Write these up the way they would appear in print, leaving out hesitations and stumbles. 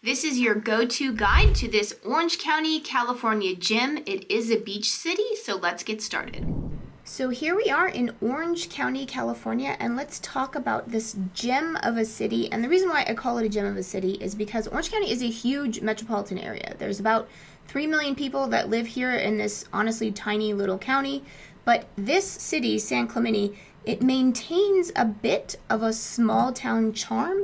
This is your go-to guide to this Orange County, California gym. It is a beach city, so let's get started. So here we are in Orange County, California, and let's talk about this gem of a city. And the reason why I call it a gem of a city is because Orange County is a huge metropolitan area. There's about 3 million people that live here in this honestly tiny little county. But this city, San Clemente, it maintains a bit of a small town charm.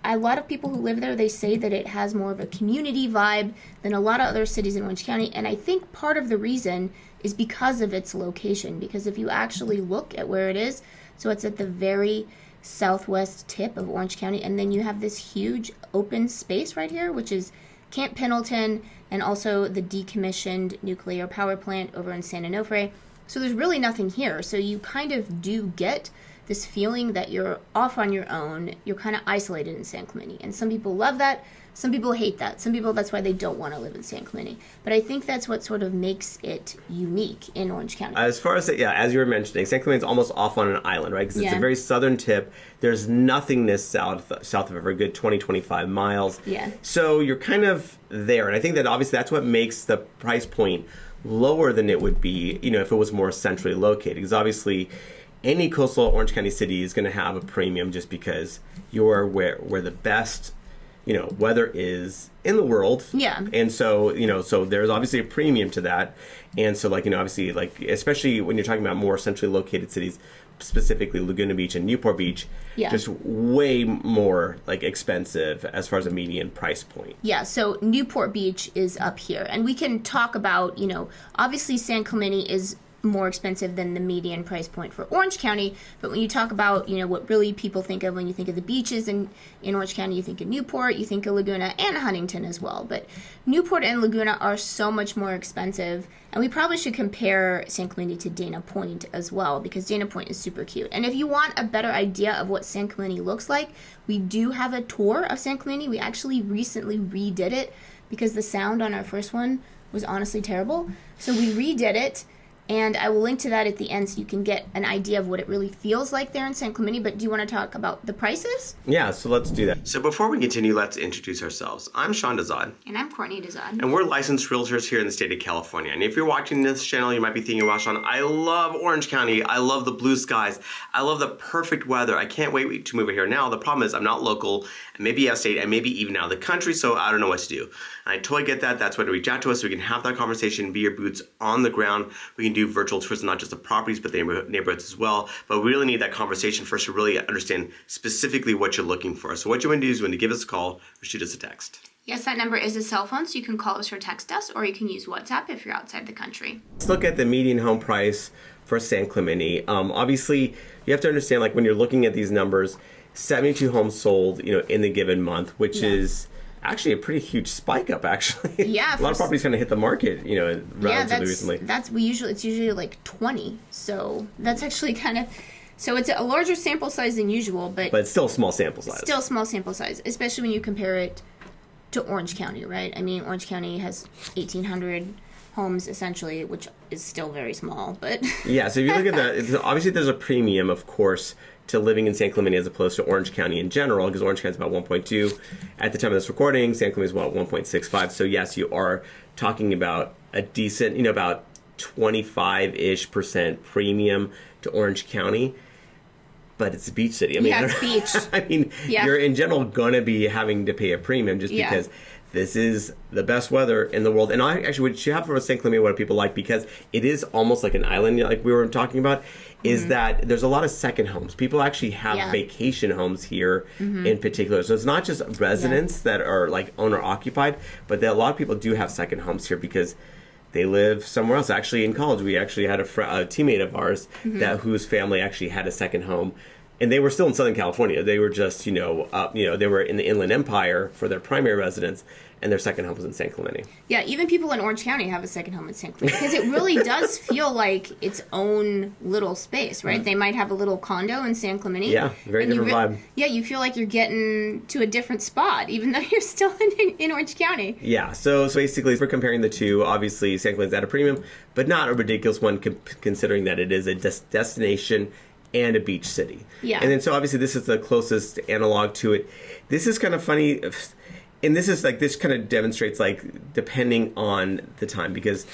A lot of people who live there, they say that it has more of a community vibe than a lot of other cities in Orange County. And I think part of the reason is because of its location. Because if you actually look at where it is, so it's at the very southwest tip of Orange County. And then you have this huge open space right here, which is Camp Pendleton and also the decommissioned nuclear power plant over in San Onofre. So there's really nothing here. So you kind of do get this feeling that you're off on your own. You're kind of isolated in San Clemente. And some people love that. Some people hate that. Some people, that's why they don't want to live in San Clemente. But I think that's what sort of makes it unique in Orange County. As far as, as you were mentioning, San Clemente is almost off on an island, right? Because it's a very southern tip. There's nothingness south of it, a good 20, 25 miles. Yeah. So you're kind of there. And I think that obviously that's what makes the price point lower than it would be, if it was more centrally located. Because obviously any coastal Orange County city is going to have a premium just because you're where the best, weather is in the world. Yeah. And so, so there's obviously a premium to that. And so obviously especially when you're talking about more centrally located cities, specifically Laguna Beach and Newport Beach, just way more expensive as far as a median price point. Yeah, so Newport Beach is up here. And we can talk about, obviously San Clemente is more expensive than the median price point for Orange County. But when you talk about, what really people think of when you think of the beaches in Orange County, you think of Newport, you think of Laguna and Huntington as well. But Newport and Laguna are so much more expensive. And we probably should compare San Clemente to Dana Point as well, because Dana Point is super cute. And if you want a better idea of what San Clemente looks like, we do have a tour of San Clemente. We actually recently redid it because the sound on our first one was honestly terrible. So we redid it. And I will link to that at the end so you can get an idea of what it really feels like there in San Clemente. But do you want to talk about the prices? Yeah, so let's do that. So before we continue, let's introduce ourselves. I'm Sean Dazad. And I'm Courtney Dazad. And we're licensed realtors here in the state of California. And if you're watching this channel, you might be thinking, wow, Sean, I love Orange County. I love the blue skies. I love the perfect weather. I can't wait to move here now. The problem is I'm not local, and maybe out of state, and maybe even out of the country, so I don't know what to do. And I totally get that. That's why to reach out to us so we can have that conversation, be your boots on the ground. We can do virtual tours, not just the properties, but the neighborhoods as well. But we really need that conversation first to really understand specifically what you're looking for. So what you want to do is you want to give us a call or shoot us a text. Yes, that number is a cell phone, so you can call us or text us, or you can use WhatsApp if you're outside the country. Let's look at the median home price for San Clemente. Obviously, you have to understand, when you're looking at these numbers, 72 homes sold, in the given month, which is actually a pretty huge spike up, actually. Yeah. A lot of properties kind of hit the market, relatively recently. It's usually 20. So that's actually kind of, so it's a larger sample size than usual, but it's still a small sample size. Still small sample size, especially when you compare it to Orange County, right? I mean, Orange County has 1,800 homes essentially, which is still very small, but yeah. So if you look at that, obviously there's a premium, of course, to living in San Clemente as opposed to Orange County in general, because Orange County is about 1.2 at the time of this recording. San Clemente is about 1.65. So yes, you are talking about a decent, about 25% premium to Orange County. But it's a beach city. I mean, it's beach. I mean, you're in general going to be having to pay a premium just because this is the best weather in the world. And what you have for San Clemente, what people like, because it is almost like an island, like we were talking about, is that there's a lot of second homes. People actually have vacation homes here in particular. So it's not just residents that are owner occupied, but a lot of people do have second homes here because they live somewhere else. Actually, in college, we actually had a teammate of ours whose family actually had a second home, and they were still in Southern California. They were just, they were in the Inland Empire for their primary residence, and their second home was in San Clemente. Yeah, even people in Orange County have a second home in San Clemente because it really does feel like its own little space, right? They might have a little condo in San Clemente. Yeah, very different vibe. Yeah, you feel like you're getting to a different spot, even though you're still in Orange County. Yeah, so basically, if we're comparing the two, obviously San Clemente's at a premium, but not a ridiculous one considering that it is a destination and a beach city. Yeah. And then so obviously this is the closest analog to it. This is kind of funny. and this kind of demonstrates like depending on the time, because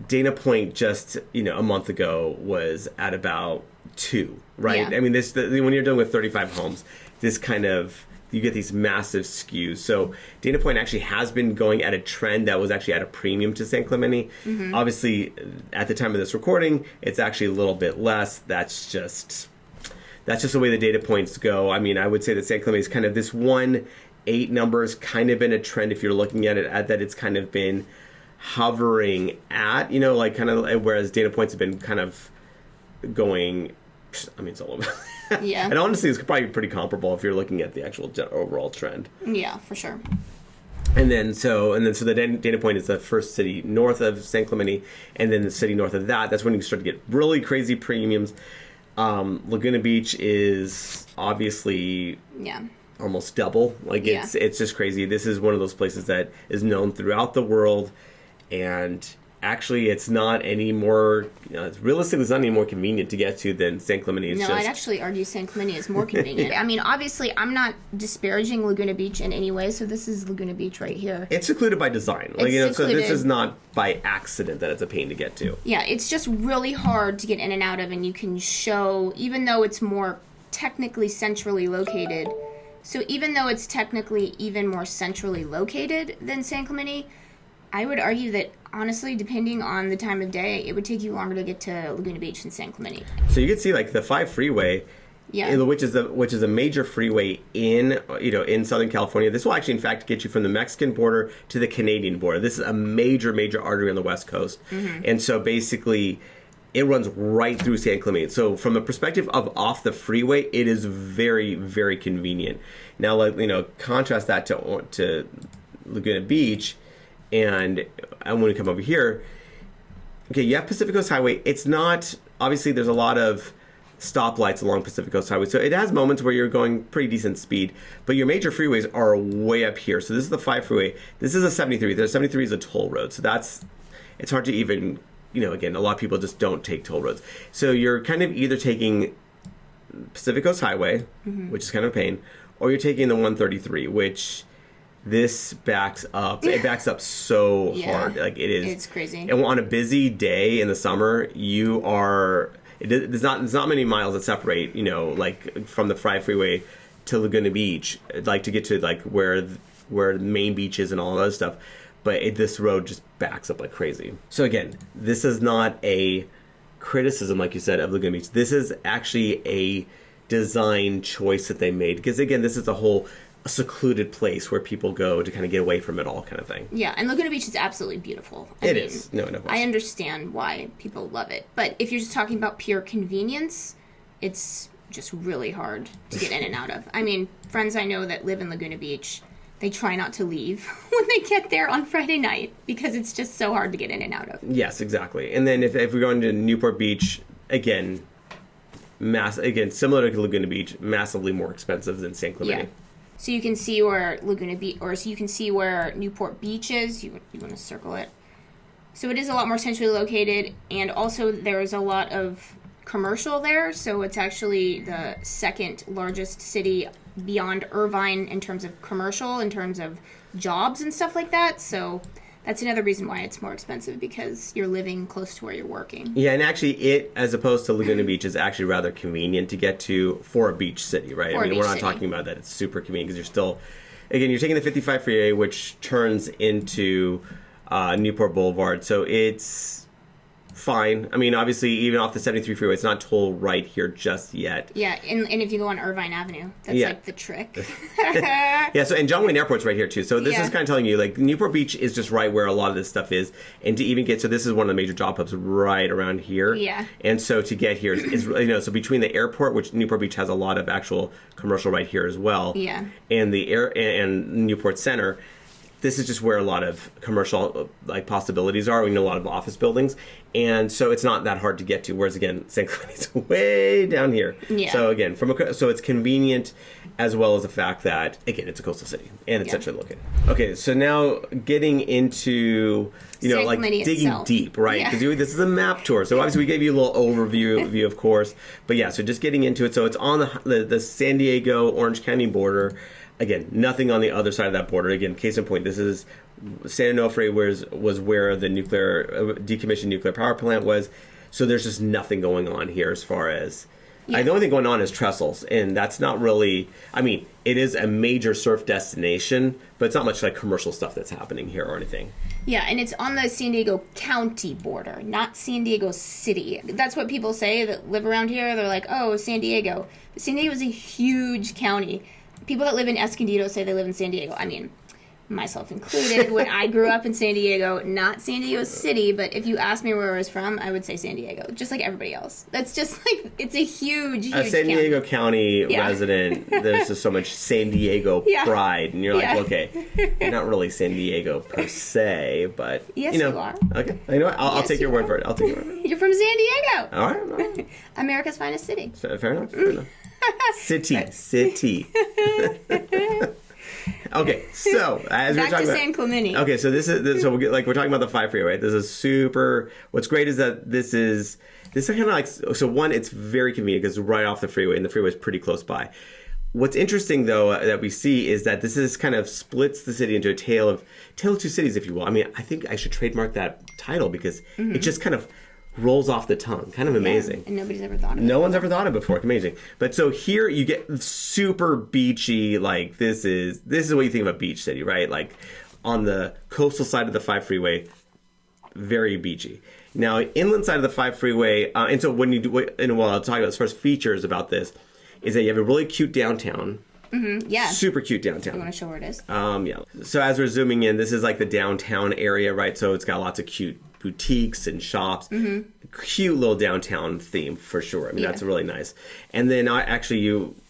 Dana Point just a month ago was at about 2, right? Yeah. I mean, when you're dealing with 35 homes, this kind of, you get these massive skews. So Dana Point actually has been going at a trend that was actually at a premium to San Clemente. Mm-hmm. Obviously, at the time of this recording, it's actually a little bit less. That's just the way the data points go. I mean, I would say that San Clemente is kind of this 1-8 number has kind of been a trend if you're looking at it, at that it's kind of been hovering at, like kind of, whereas data points have been kind of going, I mean, it's all over. Yeah. And honestly, it's probably pretty comparable if you're looking at the actual overall trend. Yeah, for sure. And then the data point is the first city north of San Clemente, and then the city north of that's when you start to get really crazy premiums. Laguna Beach is obviously almost double. Like it's just crazy. This is one of those places that is known throughout the world, and actually it's not any more, realistically it's not any more convenient to get to than San Clemente. I'd actually argue San Clemente is more convenient. I mean, obviously I'm not disparaging Laguna Beach in any way, so this is Laguna Beach right here. It's secluded by design. So this is not by accident that it's a pain to get to. Yeah, it's just really hard to get in and out of, and you can show, even though it's more technically centrally located, so even though it's technically even more centrally located than San Clemente, I would argue that, honestly, depending on the time of day, it would take you longer to get to Laguna Beach than San Clemente. So you can see, like, the 5 freeway, which is a major freeway in Southern California. This will actually, in fact, get you from the Mexican border to the Canadian border. This is a major artery on the West Coast. Mm-hmm. And so basically, it runs right through San Clemente. So from the perspective of off the freeway, it is very, very convenient. Now, contrast that to Laguna Beach. And when we come over here, okay, you have Pacific Coast Highway. It's not, obviously there's a lot of stoplights along Pacific Coast Highway. So it has moments where you're going pretty decent speed, but your major freeways are way up here. So this is the 5 freeway. This is a 73. The 73 is a toll road. So it's hard to even, again, a lot of people just don't take toll roads. So you're kind of either taking Pacific Coast Highway, mm-hmm. which is kind of a pain, or you're taking the 133, which... This backs up. It backs up so hard. Like it is. It's crazy. And on a busy day in the summer, there's not many miles that separate, like from the 5 freeway to Laguna Beach, like to get to like where the main beach is and all that stuff. But this road just backs up like crazy. So again, this is not a criticism, like you said, of Laguna Beach. This is actually a design choice that they made, because again, this is a secluded place where people go to kind of get away from it all, kind of thing. Yeah, and Laguna Beach is absolutely beautiful. It is. No question. I understand why people love it. But if you're just talking about pure convenience, it's just really hard to get in and out of. I mean, friends I know that live in Laguna Beach, they try not to leave when they get there on Friday night because it's just so hard to get in and out of. Yes, exactly. And then if we go into Newport Beach, again, similar to Laguna Beach, massively more expensive than San Clemente. Yeah. So you can see where you can see where Newport Beach is. You want to circle it. So it is a lot more centrally located, and also there's a lot of commercial there. So it's actually the second largest city beyond Irvine in terms of commercial, in terms of jobs and stuff like that. So that's another reason why it's more expensive, because you're living close to where you're working. Yeah, and actually it, as opposed to Laguna Beach, is actually rather convenient to get to for a beach city, right? We're not talking about that. It's super convenient because you're still, again, you're taking the 55 freeway, which turns into Newport Boulevard. So it's fine. I mean, obviously, even off the 73 freeway, it's not toll right here just yet. Yeah, and if you go on Irvine Avenue, that's like the trick. Yeah, so, and John Wayne Airport's right here, too. So this is kind of telling you, like, Newport Beach is just right where a lot of this stuff is. And to even get, so this is one of the major job hubs right around here. Yeah. And so to get here is so between the airport, which Newport Beach has a lot of actual commercial right here as well. Yeah. And and Newport Center, this is just where a lot of commercial like possibilities are. We know a lot of office buildings, and so it's not that hard to get to. Whereas again, San Clemente's way down here. Yeah. So again, so it's convenient, as well as the fact that again it's a coastal city and it's centrally located. Okay, so now getting into San like Clemente digging itself. deep, right? Because this is a map tour, so obviously we gave you a little overview, of course. But yeah, so just getting into it. So it's on the San Diego Orange County border. Again, nothing on the other side of that border. Again, case in point, this is San Onofre was where the decommissioned nuclear power plant was. So there's just nothing going on here as far as... the only thing going on is trestles, and that's not really... I mean, it is a major surf destination, but it's not much like commercial stuff that's happening here or anything. Yeah, and it's on the San Diego County border, not San Diego City. That's what people say that live around here. They're like, oh, San Diego. San Diego is a huge county. People that live in Escondido say they live in San Diego. I mean, myself included, when I grew up in San Diego, not San Diego City, but if you asked me where I was from, I would say San Diego, just like everybody else. That's just like, it's a huge, huge San Diego County resident, there's just so much San Diego pride, and you're like, okay, you're not really San Diego per se, but, yes, you are. Okay, you know what, I'll take your word for it. I'll take your word for it. You're from San Diego. All right. America's finest city. Fair enough. City. Okay, so as we're back talking to about San Clemente. Okay, so we're talking about the 5 freeway. Right? This is super. What's great is that this is kind of like, so one, it's very convenient because it's right off the freeway, and the freeway is pretty close by. What's interesting though that we see is that this is kind of splits the city into a tale of two cities, if you will. I mean, I think I should trademark that title because it just kind of rolls off the tongue. Kind of amazing. And nobody's ever thought of it. No one's ever thought of it before. Amazing. But so here you get super beachy, like this is what you think of a beach city, right? Like on the coastal side of the 5 freeway, very beachy. Now, inland side of the 5 freeway, and so when you do, and what I'll talk about as far as features about this, is that you have a really cute downtown. Yeah. Super cute downtown. You want to show where it is? Yeah. So as we're zooming in, this is like the downtown area, right? So it's got lots of cute boutiques and shops. Cute little downtown theme for sure. I mean, that's really nice. And then obviously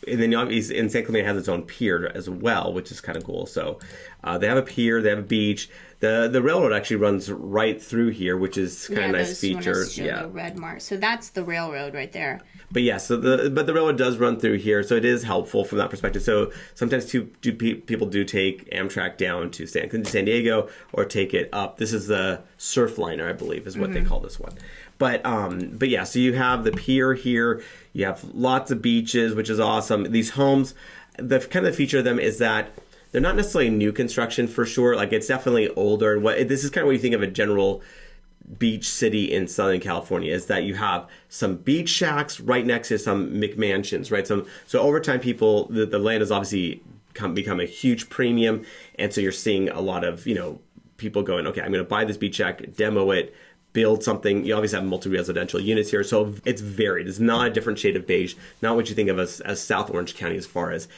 in San Clemente it has its own pier as well, which is kind of cool. So they have a pier, they have a beach. The railroad actually runs right through here, which is kind of a nice feature. The red mark. So that's the railroad right there. But yeah, but the railroad does run through here, so it is helpful from that perspective. So sometimes people do take Amtrak down to San Diego or take it up. This is the Surfliner, I believe, is what they call this one. But yeah, so you have the pier here. You have lots of beaches, which is awesome. These homes, the kind of feature of them is that they're not necessarily new construction for sure. Like it's definitely older. And this is kind of what you think of a general beach city in Southern California, is that you have some beach shacks right next to some McMansions, right? So over time, the land has obviously become a huge premium, and so you're seeing a lot of people going, okay, I'm going to buy this beach shack, demo it, build something. You obviously have multi-residential units here, so it's varied. It's not a different shade of beige, not what you think of as South Orange County as far as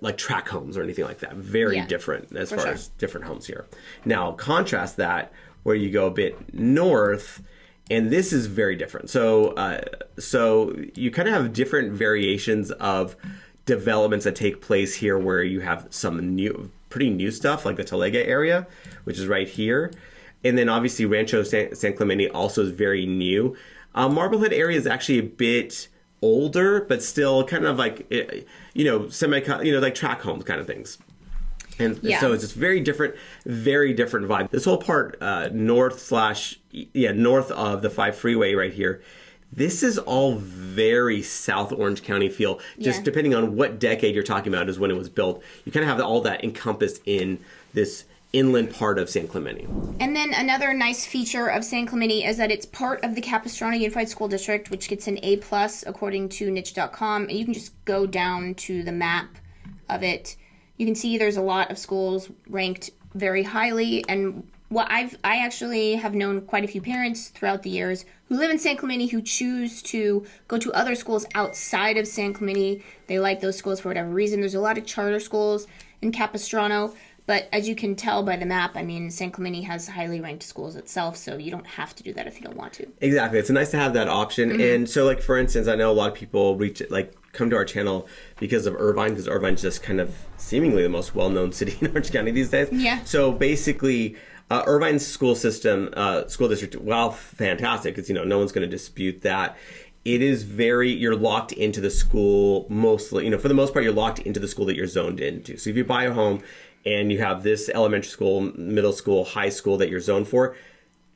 like tract homes or anything like that. Very different as far as different homes here. Now, contrast that where you go a bit north, and this is very different. So you kind of have different variations of developments that take place here, where you have some pretty new stuff like the Talega area, which is right here. And then obviously Rancho San Clemente also is very new. Marblehead area is actually a bit older, but still kind of like, like tract homes kind of things. And so it's just very different vibe. This whole part north of the 5 freeway right here, this is all very South Orange County feel. Just depending on what decade you're talking about is when it was built. You kind of have all that encompassed in this inland part of San Clemente. And then another nice feature of San Clemente is that it's part of the Capistrano Unified School District, which gets an A+ according to niche.com. And you can just go down to the map of it. You can see there's a lot of schools ranked very highly, and I actually have known quite a few parents throughout the years who live in San Clemente who choose to go to other schools outside of San Clemente. They like those schools for whatever reason. There's a lot of charter schools in Capistrano, but as you can tell by the map, I mean, San Clemente has highly ranked schools itself, so you don't have to do that if you don't want to. Exactly. It's nice to have that option. And so, like, for instance, I know a lot of people come to our channel because of Irvine, because Irvine's just kind of seemingly the most well-known city in Orange County these days. Yeah. So basically, Irvine's school district, while fantastic, because no one's going to dispute that. It is you're locked into the school mostly. For the most part, you're locked into the school that you're zoned into. So if you buy a home and you have this elementary school, middle school, high school that you're zoned for,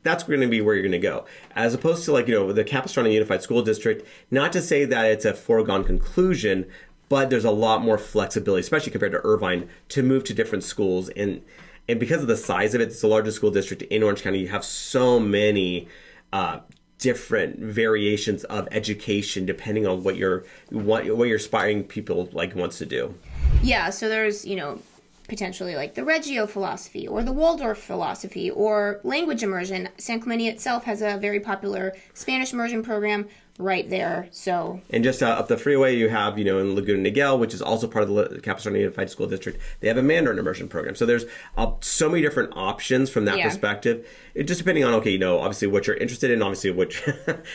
that's going to be where you're going to go. As opposed to the Capistrano Unified School District, not to say that it's a foregone conclusion, but there's a lot more flexibility, especially compared to Irvine, to move to different schools. And because of the size of it, it's the largest school district in Orange County. You have so many different variations of education depending on what your aspiring people wants to do. Yeah, so there's, potentially like the Reggio philosophy or the Waldorf philosophy or language immersion. San Clemente itself has a very popular Spanish immersion program right there. So, and just up the freeway, you have, in Laguna Niguel, which is also part of the Capistrano Unified School District, they have a Mandarin immersion program. So there's so many different options from that perspective. It just depending on, obviously what you're interested in, obviously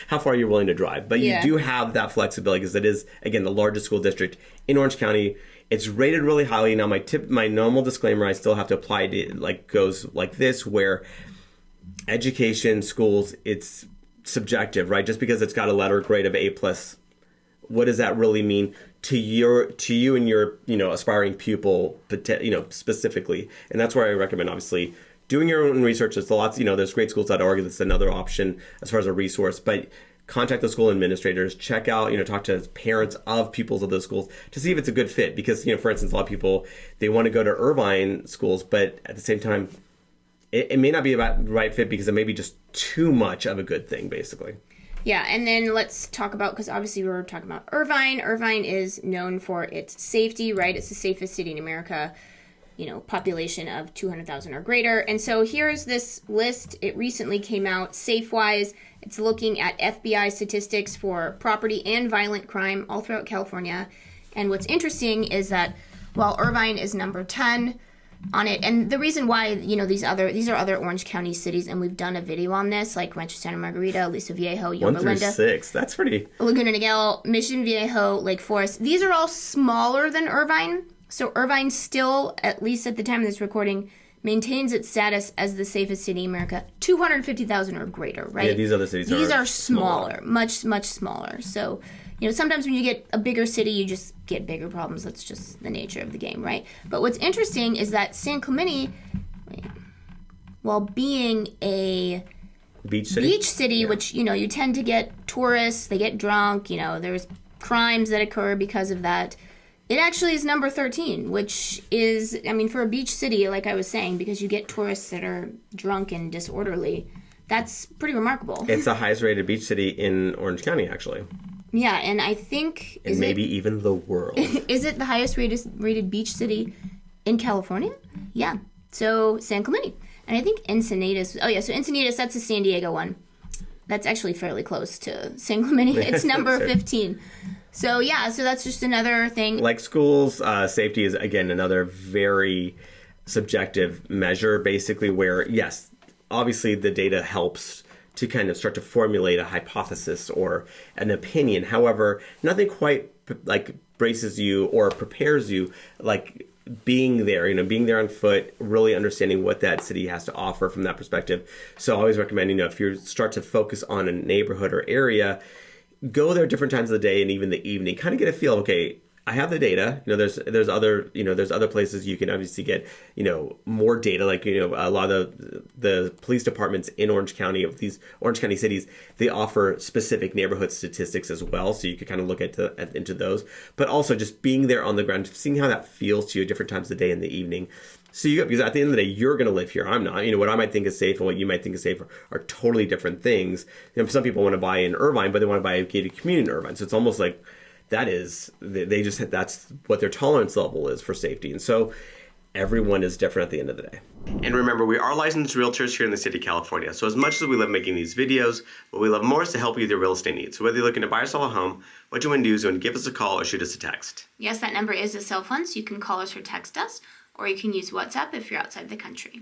how far you're willing to drive. But you do have that flexibility because it is, again, the largest school district in Orange County. It's rated really highly. Now, my normal disclaimer, I still have to apply to goes like this, where education, schools, it's subjective, right? Just because it's got a letter grade of A+, what does that really mean to you and your aspiring pupil, specifically? And that's where I recommend, obviously, doing your own research. There's lots, there's greatsschools.org. That's another option as far as a resource, but contact the school administrators, check out, talk to parents of pupils of those schools to see if it's a good fit. Because, for instance, a lot of people, they want to go to Irvine schools, but at the same time, it may not be about the right fit because it may be just too much of a good thing, basically. Yeah, and then let's talk about, because obviously we were talking about Irvine. Irvine is known for its safety, right? It's the safest city in America. Population of 200,000 or greater. And so here's this list. It recently came out, SafeWise. It's looking at FBI statistics for property and violent crime all throughout California. And what's interesting is that while Irvine is number 10 on it, and the reason why, these are other Orange County cities, and we've done a video on this, like Rancho Santa Margarita, Aliso Viejo, Yorba Linda. 1 through 6, that's pretty. Laguna Niguel, Mission Viejo, Lake Forest. These are all smaller than Irvine. So Irvine still, at least at the time of this recording, maintains its status as the safest city in America. 250,000 or greater, right? Yeah, these other cities are smaller, much, much smaller. So, sometimes when you get a bigger city, you just get bigger problems. That's just the nature of the game, right? But what's interesting is that San Clemente, while being a beach city, which, you tend to get tourists, they get drunk, there's crimes that occur because of that. It actually is number 13, which is, for a beach city, like I was saying, because you get tourists that are drunk and disorderly, that's pretty remarkable. It's the highest rated beach city in Orange County, actually. Yeah, and I think... And maybe even the world. Is it the highest rated beach city in California? Yeah. So, San Clemente. And I think Encinitas... Oh, yeah, so Encinitas, that's the San Diego one. That's actually fairly close to San Clemente. It's number 15. So, yeah, so that's just another thing. Like schools, safety is, again, another very subjective measure, basically, where, yes, obviously the data helps to kind of start to formulate a hypothesis or an opinion. However, nothing quite, braces you or prepares you like being there, being there on foot, really understanding what that city has to offer from that perspective. So I always recommend, if you start to focus on a neighborhood or area, go there different times of the day and even the evening. Kind of get a feel. Okay, I have the data. There's other places you can obviously get more data. Like a lot of the police departments in Orange County of these Orange County cities, they offer specific neighborhood statistics as well. So you can kind of look into those. But also just being there on the ground, seeing how that feels to you at different times of the day and the evening. So because at the end of the day, you're going to live here. I'm not. What I might think is safe and what you might think is safe are totally different things. Some people want to buy in Irvine, but they want to buy a gated community in Irvine. So it's almost like that's what their tolerance level is for safety. And so everyone is different at the end of the day. And remember, we are licensed realtors here in the city of California. So as much as we love making these videos, what we love more is to help you with your real estate needs. So whether you're looking to buy or sell a home, what you want to do is you want to give us a call or shoot us a text. Yes, that number is a cell phone, so you can call us or text us, or you can use WhatsApp if you're outside the country.